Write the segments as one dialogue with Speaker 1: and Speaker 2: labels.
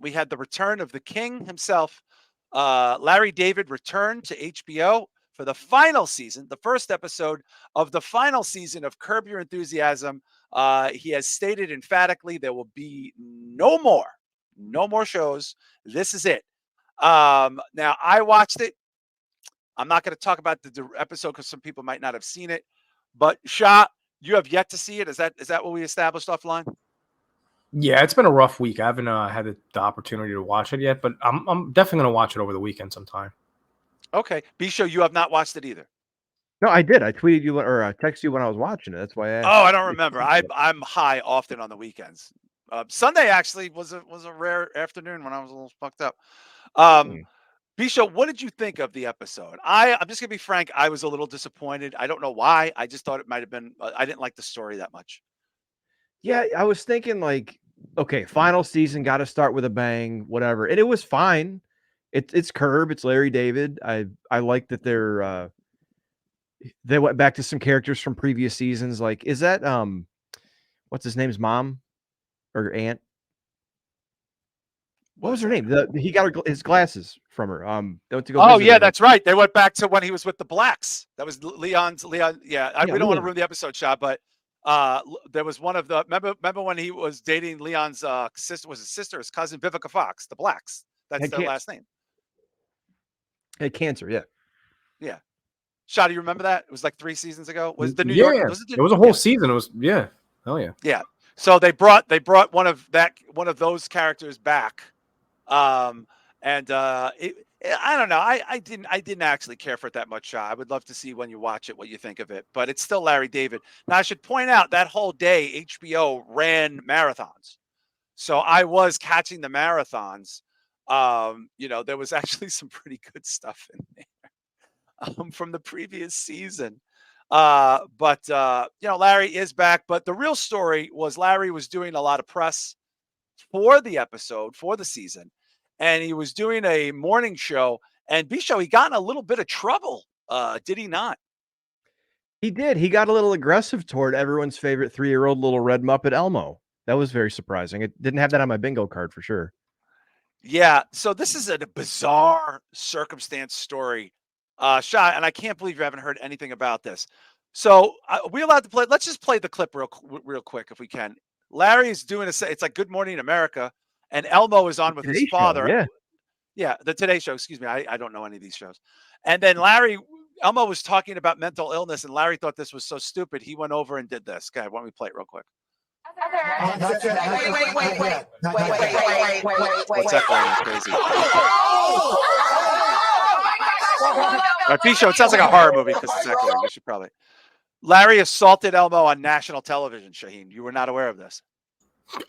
Speaker 1: we had the return of the king himself. Larry David returned to HBO for the final season, the first episode of the final season of Curb Your Enthusiasm. He has stated emphatically there will be no more shows. This is it. Now, I watched it. I'm not going to talk about the episode because some people might not have seen it. But Shah, you have yet to see it. Is that what we established offline?
Speaker 2: Yeah, it's been a rough week. I haven't had the opportunity to watch it yet, but I'm definitely gonna watch it over the weekend sometime.
Speaker 1: Okay, Bisho, you have not watched it either.
Speaker 3: No, I did. I tweeted you or I texted you when I was watching it. That's why I asked.
Speaker 1: Oh, I don't remember. I'm high often on the weekends. Sunday actually was a rare afternoon when I was a little fucked up. Bisho, what did you think of the episode? I'm just gonna be frank. I was a little disappointed. I don't know why. I just thought it might have been. I didn't like the story that much.
Speaker 3: Yeah, I was thinking like, okay, final season, got to start with a bang, whatever, and it was fine. It's Curb, it's Larry David. I like that they went back to some characters from previous seasons. Like, is that what's his name's mom or aunt? What was her name? He got his glasses from her. They went to go.
Speaker 1: Oh
Speaker 3: visit
Speaker 1: yeah,
Speaker 3: her.
Speaker 1: that's right. They went back to when he was with the blacks. That was Leon. Yeah, we don't want to ruin the episode, Shah, but there was one of the remember when he was dating Leon's sister, was his sister, his cousin Vivica Fox, the blacks. That's their last name.
Speaker 3: Had cancer, yeah.
Speaker 1: Yeah. Shah, do you remember that? It was like 3 seasons ago. Was the New
Speaker 2: York?
Speaker 1: It
Speaker 2: was a whole season. It was hell yeah.
Speaker 1: Yeah. So they brought one of those characters back, I don't know. I didn't actually care for it that much, Shah. I would love to see when you watch it what you think of it, but it's still Larry David. Now I should point out that whole day HBO ran marathons, so I was catching the marathons. There was actually some pretty good stuff in there from the previous season. Larry is back. But the real story was Larry was doing a lot of press for the episode, for the season, and he was doing a morning show. And Bisho, he got in a little bit of trouble, did he not?
Speaker 3: He did. He got a little aggressive toward everyone's favorite 3-year-old little red Muppet Elmo. That was very surprising. It didn't have that on my bingo card for sure.
Speaker 1: Yeah, so this is a bizarre circumstance story, Shah, and I can't believe you haven't heard anything about this. So, are we allowed to play? Let's just play the clip real quick if we can. Larry is doing it's like Good Morning America, and Elmo is on with his father. Yeah, the Today Show. Excuse me, I don't know any of these shows. And then Elmo was talking about mental illness, and Larry thought this was so stupid. He went over and did this. Okay, why don't we play it real quick? Wait. What's echoing like crazy? All right, B-Show, it sounds like a horror movie because it's echoing. We should probably. Larry assaulted Elmo on national television, Shaheen. You were not aware of this.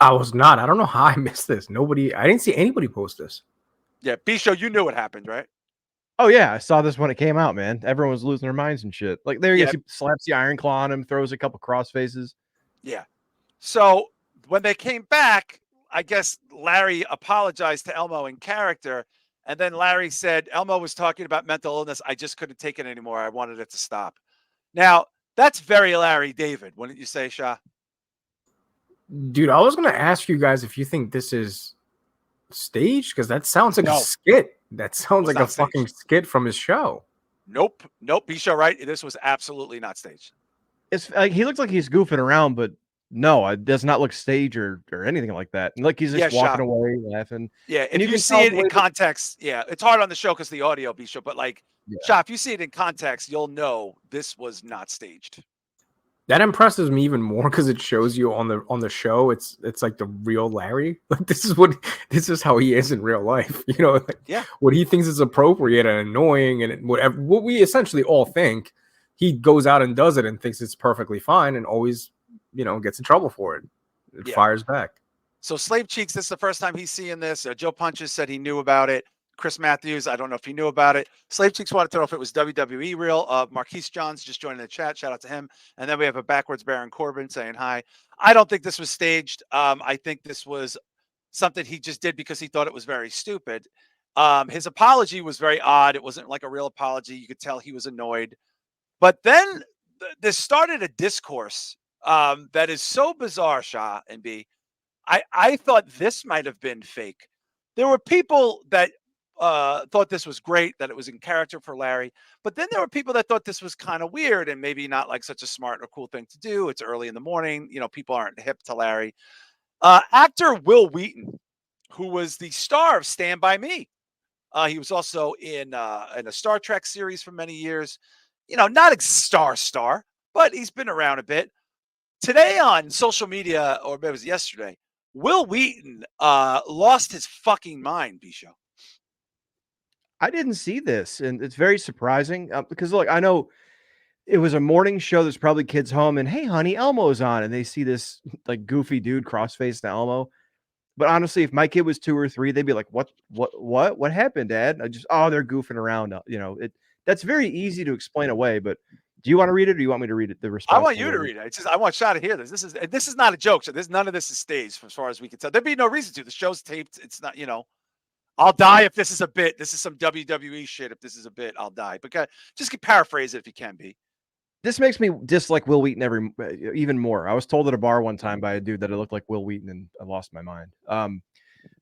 Speaker 2: I was not. I don't know how I missed this. I didn't see anybody post this.
Speaker 1: Yeah, B-Show, you knew what happened, right?
Speaker 3: Oh, yeah. I saw this when it came out, man. Everyone was losing their minds and shit. Like, there he is. He slaps the iron claw on him, throws a couple cross faces.
Speaker 1: Yeah. So when they came back, I guess Larry apologized to Elmo in character. And then Larry said, Elmo was talking about mental illness. I just couldn't take it anymore. I wanted it to stop. Now, that's very Larry David, wouldn't you say, Shah?
Speaker 2: Dude, I was going to ask you guys if you think this is staged, because that sounds like a skit. That sounds like a fucking skit from his show.
Speaker 1: Nope. B-Show, right? This was absolutely not staged.
Speaker 3: It's like he looks like he's goofing around, but no, it does not look staged or anything like that. Like he's just walking away, laughing.
Speaker 1: Yeah, if you see it in context, it's hard on the show because the audio, B-Show, but Shah, if you see it in context, you'll know this was not staged.
Speaker 2: That impresses me even more because it shows you on the show. It's like the real Larry. Like this is how he is in real life. What he thinks is appropriate and annoying and whatever what we essentially all think, he goes out and does it and thinks it's perfectly fine and always, gets in trouble for it. It fires back.
Speaker 1: So Slave Cheeks, this is the first time he's seeing this. Joe Punches said he knew about it. Chris Matthews, I don't know if he knew about it. Slave Cheeks wanted to know if it was WWE real. Marquise Johns just joined the chat. Shout out to him. And then we have a backwards Baron Corbin saying hi. I don't think this was staged. I think this was something he just did because he thought it was very stupid. His apology was very odd. It wasn't like a real apology. You could tell he was annoyed. But then this started a discourse that is so bizarre, Shah and B. I thought this might have been fake. there were people that thought this was great, that it was in character for Larry. But then there were people that thought this was kind of weird and maybe not like such a smart or cool thing to do. It's early in the morning. People aren't hip to Larry. Actor Will Wheaton, who was the star of Stand By Me. He was also in a Star Trek series for many years. Not a star, but he's been around a bit. Today on social media, or maybe it was yesterday, Will Wheaton lost his fucking mind, Bisho.
Speaker 3: I didn't see this, and it's very surprising because, look, I know it was a morning show. There's probably kids home, and hey, honey, Elmo's on, and they see this like goofy dude cross-faced to Elmo. But honestly, if my kid was 2 or 3, they'd be like, what happened, Dad? They're goofing around. That's very easy to explain away. But do you want to read it, or do you want me to read it? The response.
Speaker 1: I want you to read it. It's just I want Shah to hear this. This is not a joke. So none of this is staged, as far as we can tell. There'd be no reason to. The show's taped. It's not. I'll die if this is a bit. This is some WWE shit. If this is a bit, I'll die. But just paraphrase it if you can be.
Speaker 3: This makes me dislike Will Wheaton even more. I was told at a bar one time by a dude that it looked like Will Wheaton, and I lost my mind.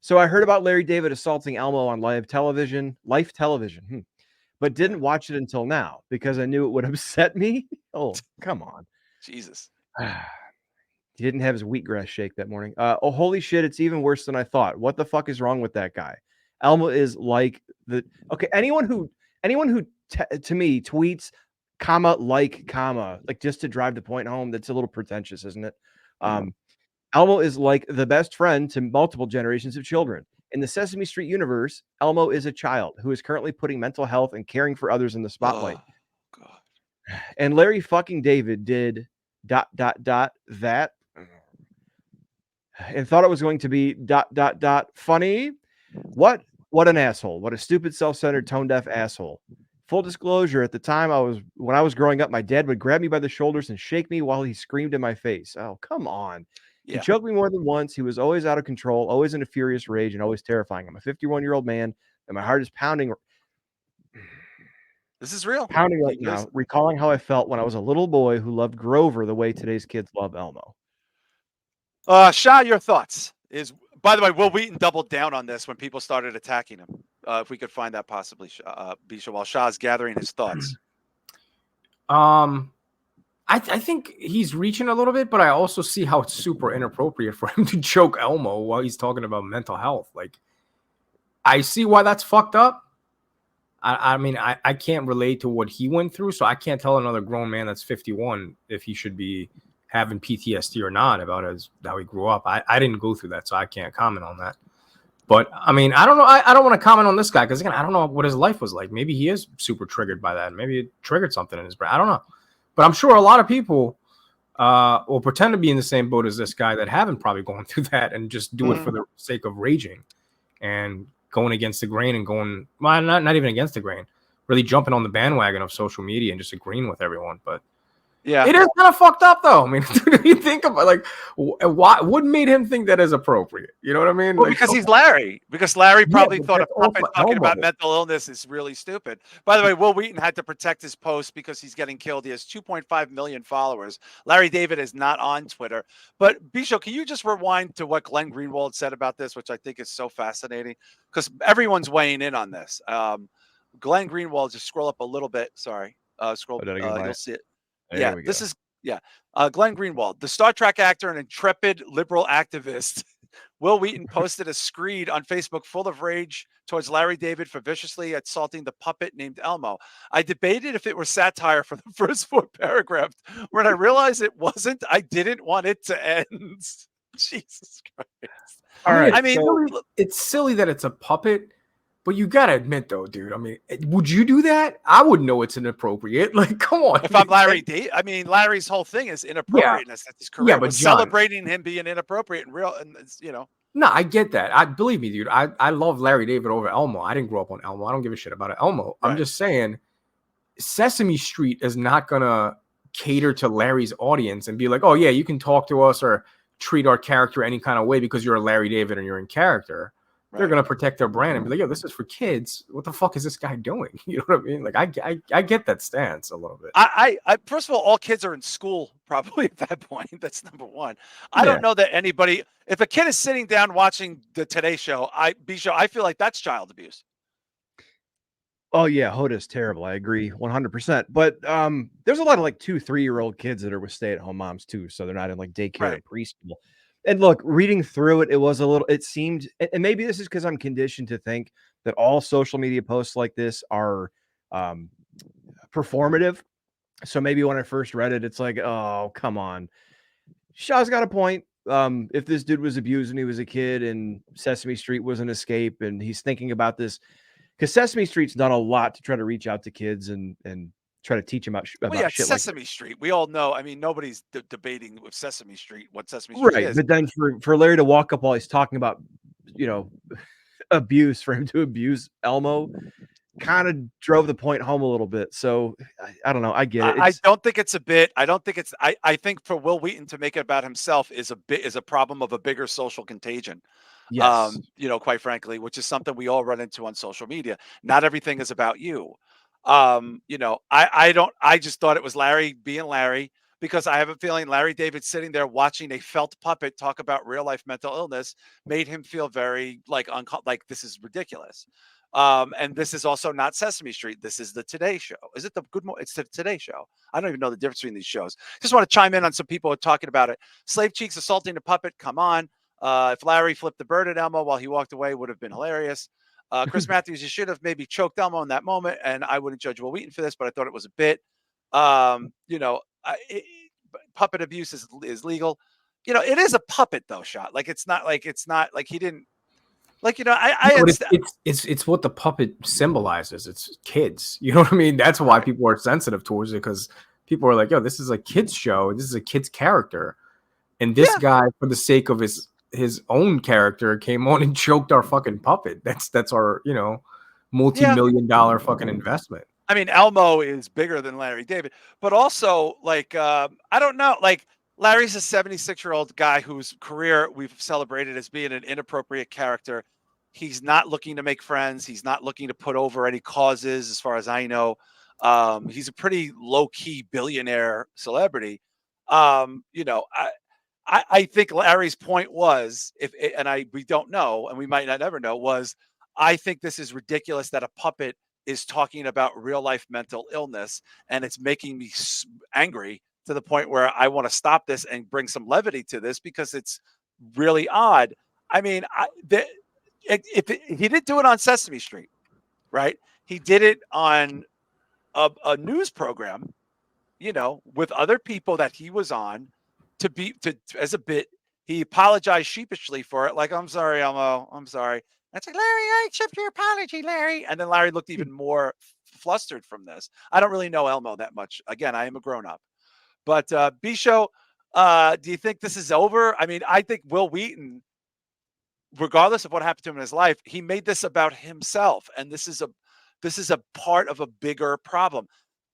Speaker 3: So I heard about Larry David assaulting Elmo on live television, but didn't watch it until now because I knew it would upset me. Oh, come on.
Speaker 1: Jesus.
Speaker 3: He didn't have his wheatgrass shake that morning. Oh, holy shit, it's even worse than I thought. What the fuck is wrong with that guy? Elmo is like anyone who to me tweets like just to drive the point home, that's a little pretentious, isn't it? Elmo is like the best friend to multiple generations of children. In the Sesame Street universe, Elmo is a child who is currently putting mental health and caring for others in the spotlight.
Speaker 1: Oh, God.
Speaker 3: And Larry fucking David did ... that and thought it was going to be ... funny. What an asshole. What a stupid, self-centered, tone-deaf asshole. Full disclosure, at the time when I was growing up, my dad would grab me by the shoulders and shake me while he screamed in my face. Oh, come on.
Speaker 1: Yeah.
Speaker 3: He choked me more than once. He was always out of control, always in a furious rage, and always terrifying. I'm a 51-year-old man, and my heart is pounding.
Speaker 1: This is real.
Speaker 3: Pounding right now, recalling how I felt when I was a little boy who loved Grover the way today's kids love Elmo.
Speaker 1: Shah, your thoughts? By the way, Will Wheaton doubled down on this when people started attacking him. If we could find that possibly, Bisha, while Shah's gathering his thoughts.
Speaker 2: I think he's reaching a little bit, but I also see how it's super inappropriate for him to choke Elmo while he's talking about mental health. Like, I see why that's fucked up. I mean, I can't relate to what he went through, so I can't tell another grown man that's 51 if he should be having PTSD or not about how he grew up. I didn't go through that, so I can't comment on that. But I mean, I don't know. I don't want to comment on this guy because, again, I don't know what his life was like. Maybe he is super triggered by that. Maybe it triggered something in his brain. I don't know. But I'm sure a lot of people will pretend to be in the same boat as this guy that haven't probably gone through that and just do it for the sake of raging and going against the grain and not even against the grain, really jumping on the bandwagon of social media and just agreeing with everyone. But yeah, it is kind of fucked up, though. I mean, you think about like what made him think that is appropriate? You know what I mean?
Speaker 1: Well, because he's Larry. Because Larry probably thought a puppet talking about mental illness is really stupid. By the way, Will Wheaton had to protect his post because he's getting killed. He has 2.5 million followers. Larry David is not on Twitter. But Bisho, can you just rewind to what Glenn Greenwald said about this, which I think is so fascinating because everyone's weighing in on this. Glenn Greenwald, just scroll up a little bit. Sorry, scroll. You'll see it. There this is Glenn Greenwald, the Star Trek actor and intrepid liberal activist. Will Wheaton posted a screed on Facebook full of rage towards Larry David for viciously assaulting the puppet named Elmo. I debated if it were satire for the first 4 paragraphs. When I realized it wasn't, I didn't want it to end. Jesus Christ.
Speaker 2: All right. I mean, it's silly that it's a puppet. But you gotta admit, though, dude. I mean, would you do that? I would know it's inappropriate. Like, come on.
Speaker 1: If I'm Larry D, I mean, Larry's whole thing is inappropriateness. That's his career.
Speaker 2: Yeah, but
Speaker 1: John, celebrating him being inappropriate and real, and
Speaker 2: No, I get that. I believe me, dude. I love Larry David over Elmo. I didn't grow up on Elmo. I don't give a shit about Elmo. Right. I'm just saying, Sesame Street is not gonna cater to Larry's audience and be like, oh yeah, you can talk to us or treat our character any kind of way because you're a Larry David and you're in character. they're gonna protect their brand and be like, "Yo, this is for kids. What the fuck is this guy doing?" You know what I mean? Like, I get that stance a little bit.
Speaker 1: I first of all kids are in school probably at that point. That's number one. I don't know that anybody. If a kid is sitting down watching the Today Show, I feel like that's child abuse.
Speaker 3: Oh yeah, Hoda's terrible. I agree 100%. But there's a lot of like 2-3-year-old kids that are with stay-at-home moms too, so they're not in like daycare or preschool. And look, reading through it, it seemed, and maybe this is because I'm conditioned to think that all social media posts like this are performative. So maybe when I first read it, it's like, oh, come on. Shah's got a point. If this dude was abused when he was a kid and Sesame Street was an escape, and he's thinking about this, because Sesame Street's done a lot to try to reach out to kids and try to teach them about shit like
Speaker 1: Sesame Street. We all know. I mean, nobody's debating with Sesame Street what Sesame Street
Speaker 3: right.
Speaker 1: is.
Speaker 3: But then for Larry to walk up while he's talking about, abuse, for him to abuse Elmo, kind of drove the point home a little bit. So I don't know. I get it.
Speaker 1: I don't think it's a bit. I don't think it's. I think for Will Wheaton to make it about himself is a problem of a bigger social contagion.
Speaker 3: Yes.
Speaker 1: Quite frankly, which is something we all run into on social media. Not everything is about you. I just thought it was Larry being Larry, because I have a feeling Larry David sitting there watching a felt puppet talk about real life mental illness made him feel very like this is ridiculous. And this is also not Sesame Street. This is the Today Show. Is it the It's the Today Show. I don't even know the difference between these shows. Just want to chime in on some people who are talking about it. Slave Cheeks assaulting the puppet. Come on. If Larry flipped the bird at Elmo while he walked away, would have been hilarious. Chris Matthews, you should have maybe choked Elmo in that moment, and I wouldn't judge Will Wheaton for this, but I thought it was a bit. Puppet abuse is legal. It is a puppet though, Shot. Like it's not like he didn't. Like, I understand.
Speaker 2: It's what the puppet symbolizes. It's kids. You know what I mean? That's why people are sensitive towards it, because people are like, "Yo, this is a kids show. This is a kids character," and this guy, for the sake of his own character, came on and choked our fucking puppet. That's our multi-million-dollar fucking investment.
Speaker 1: I mean, Elmo is bigger than Larry David, but also I don't know, like Larry's a 76-year-old guy whose career we've celebrated as being an inappropriate character. He's not looking to make friends. He's not looking to put over any causes, as far as I know. He's a pretty low-key billionaire celebrity. I think Larry's point was, we don't know, and we might not ever know, was I think this is ridiculous that a puppet is talking about real life mental illness, and it's making me angry to the point where I want to stop this and bring some levity to this, because it's really odd. I mean, he didn't do it on Sesame Street, right? He did it on a news program, with other people that he was on as a bit. He apologized sheepishly for it. Like, "I'm sorry, Elmo. I'm sorry." And it's like, "Larry, I accept your apology, Larry." And then Larry looked even more flustered from this. I don't really know Elmo that much. Again, I am a grown up. But Bisho, do you think this is over? I mean, I think Will Wheaton, regardless of what happened to him in his life, he made this about himself, and this is a part of a bigger problem.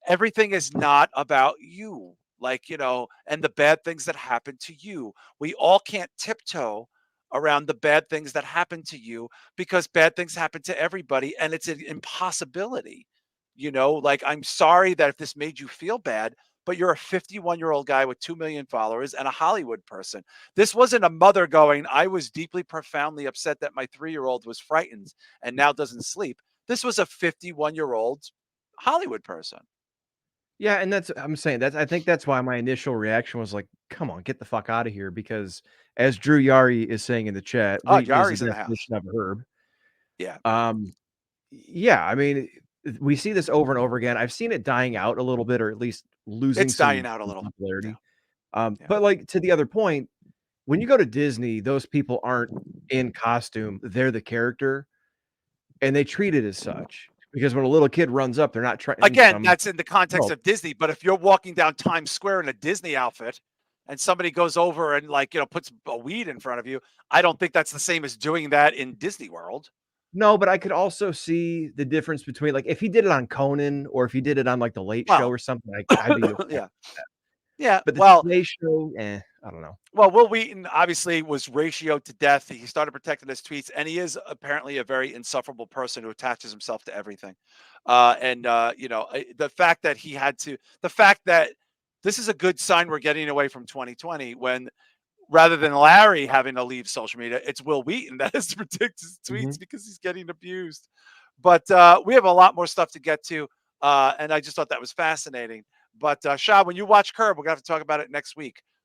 Speaker 1: Everything is not about you, and the bad things that happen to you. We all can't tiptoe around the bad things that happen to you, because bad things happen to everybody, and it's an impossibility. I'm sorry that if this made you feel bad, but you're a 51-year-old guy with 2 million followers and a Hollywood person. This wasn't a mother going, "I was deeply, profoundly upset that my 3-year-old was frightened and now doesn't sleep." This was a 51-year-old Hollywood person.
Speaker 3: Yeah, and I'm saying that I think that's why my initial reaction was like, "Come on, get the fuck out of here," because as Drew Yari is saying in the chat,
Speaker 1: Oh,
Speaker 3: Wheaton is the
Speaker 1: Yari's in the house.
Speaker 3: definition of a herb.
Speaker 1: Yeah.
Speaker 3: Yeah, I mean, we see this over and over again. I've seen it dying out a little bit, or at least losing
Speaker 1: It's dying
Speaker 3: some
Speaker 1: out a little.
Speaker 3: popularity.
Speaker 1: Yeah.
Speaker 3: But like, to the other point, when you go to Disney, those people aren't in costume; they're the character, and they treat it as such. Because when a little kid runs up, they're not trying.
Speaker 1: Again, that's in the context of Disney. But if you're walking down Times Square in a Disney outfit and somebody goes over and puts a weed in front of you, I don't think that's the same as doing that in Disney World.
Speaker 3: No, but I could also see the difference between, like, if he did it on Conan or if he did it on like the Late Show or something, I'd be okay
Speaker 1: Yeah. Yeah.
Speaker 3: But the
Speaker 1: Well,
Speaker 3: Today Show, I don't know.
Speaker 1: Well, Will Wheaton obviously was ratioed to death. He started protecting his tweets, and he is apparently a very insufferable person who attaches himself to everything. The fact that the fact that this is a good sign we're getting away from 2020 when rather than Larry having to leave social media, it's Will Wheaton that has to protect his tweets because he's getting abused. But we have a lot more stuff to get to, and I just thought that was fascinating. But Shah, when you watch Curb, we're gonna have to talk about it next week.